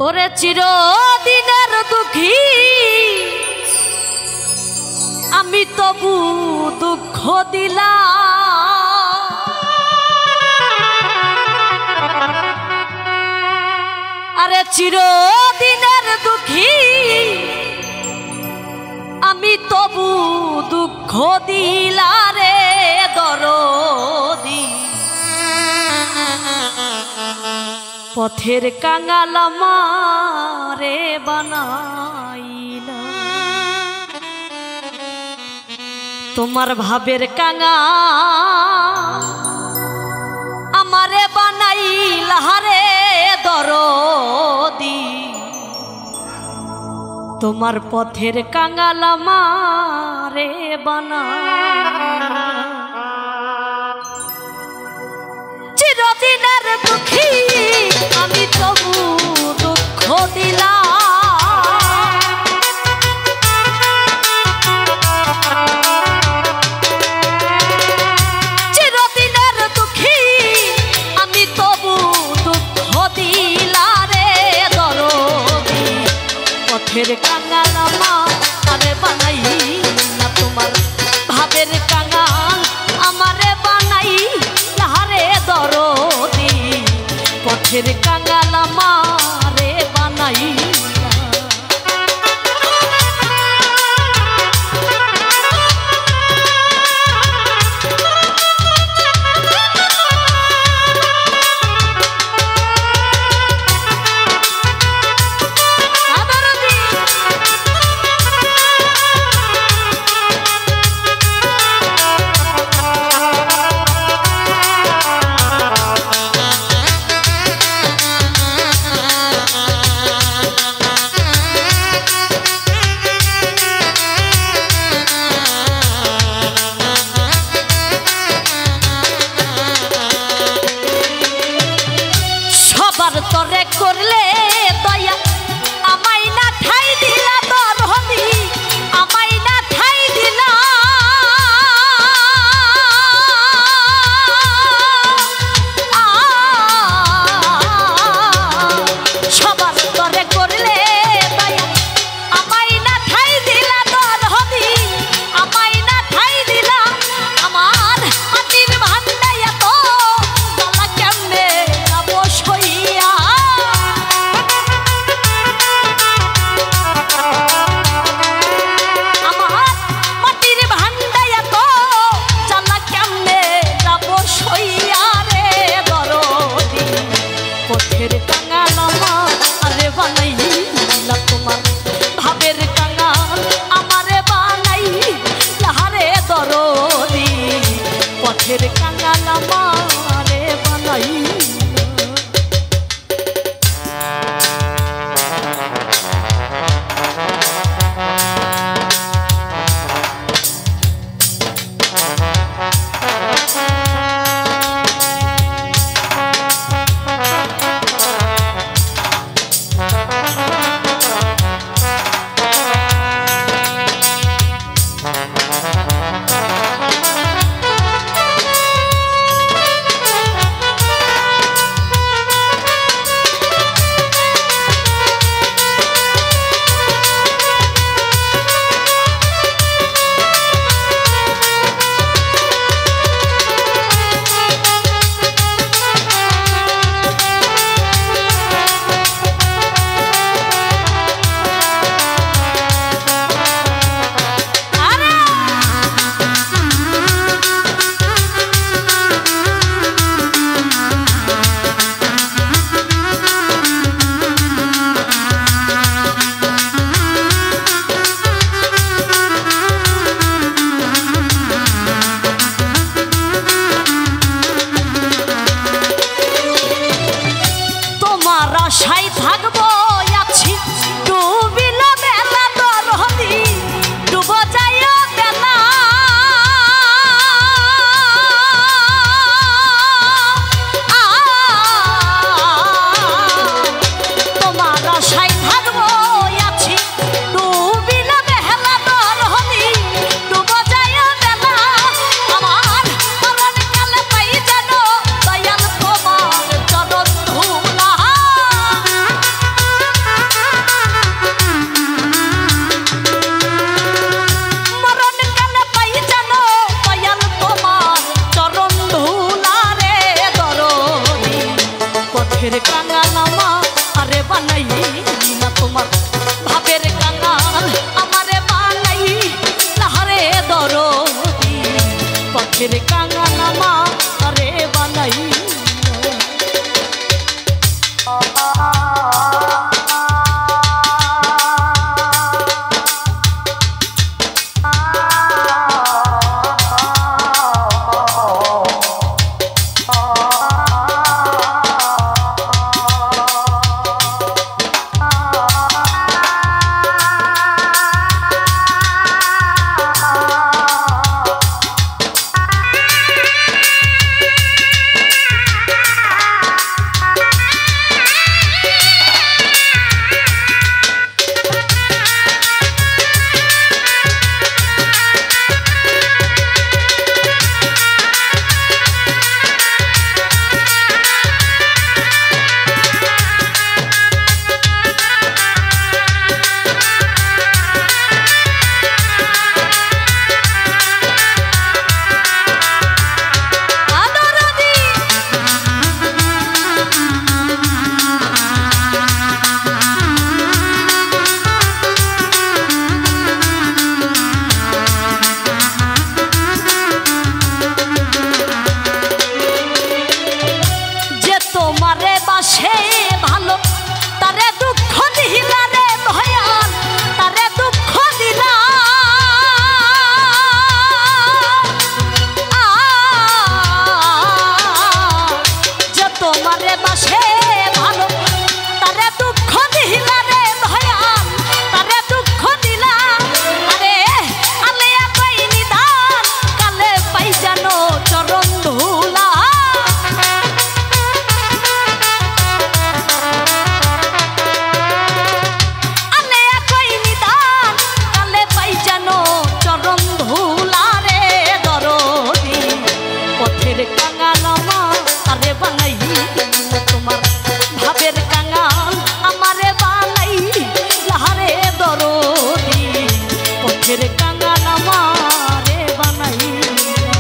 ওরে চিরদিনের দুঃখী আমি তবু দুঃখ দিলাম, আরে চিরদিনের দুঃখী আমি তবু দুঃখ দিলা রে দরদি। পথের কাঙাল আমারে বানাইলা, তোমার ভাবের কাঙাল আমারে বানাইলা রে দরদি। তোমার পথের কাঙাল আমারে বানাইলা, চিরদিনের দুঃখী আমি তবু দুঃখ দিলাম, চিরদিনের দুঃখী আমি তবু দুঃখ দিলা রে দরদি। পথের কাঙাল আমারে বানাইলা, তোমার ভাবের কাঙাল আমারে বানাইলা রে দরদি। পথের কাঙাল আমারে বানাই দরদি পথের কাঙাল আমারে বানাইলা। সে ভালো তারে দুঃখ দিলা রে ভয়াল তারে দুঃখ দিলা যে তোমারে বাসে ভালো তারে দুঃখ দিলা রে ভয়াল তারে দুঃখ দিলা। আরে আলেয়া পাই নিদান কালে পাই জানো চরণ ধুলা। কাঙাল আমারে বানাইলা তোমার ভাবের কাঙাল আমারে বানাইলা রে দরদি পথের কাঙাল আমারে বানাইলা।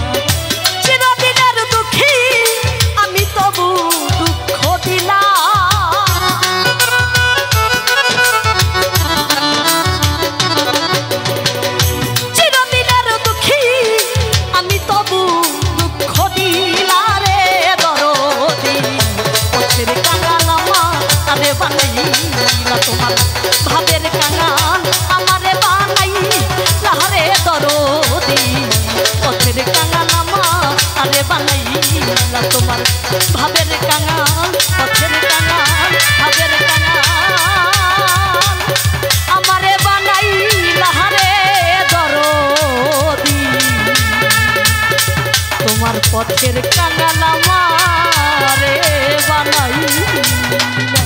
চিরদিনের দুঃখী আমি তবু দুঃখ দিলাম। চিরদিনের দুঃখী আমি তবু বানাইলা তোমার ভাবের কাঙাল আমারে বানাইলা রে দরদি পথের কাঙাল আমারে বানাইলা তোমার ভাবের কাঙাল পথের কাঙাল ভাবের কাঙাল আমারে বানাইলা রে দরদি তোমার পথের কাঙাল আমারে বানাইলা।